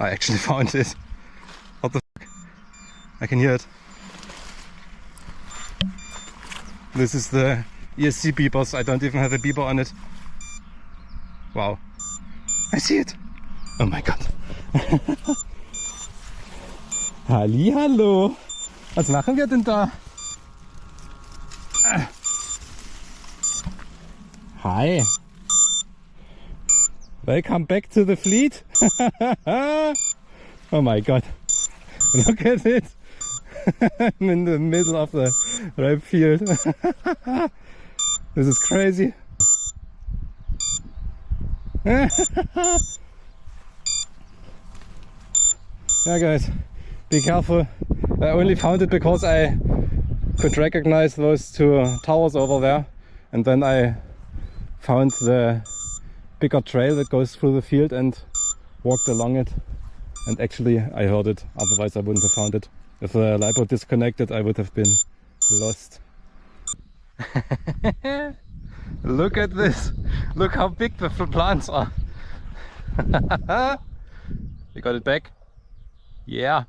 I actually found it. What the fuck? I can hear it. This is the ESC beepers. I don't even have a beeper on it. Wow. I see it. Oh my god. Hallihallo. Was machen wir denn da? Hi. Welcome back to the fleet. Oh my god. Look at it. I'm in the middle of the ripe field. This is crazy. Yeah guys, be careful. I only found it because I could recognize those two towers over there, and then I found the bigger trail that goes through the field and walked along it, and actually I heard it, otherwise I wouldn't have found it. If the Lipo disconnected, I would have been lost. Look at this! Look how big the plants are! You got it back? Yeah!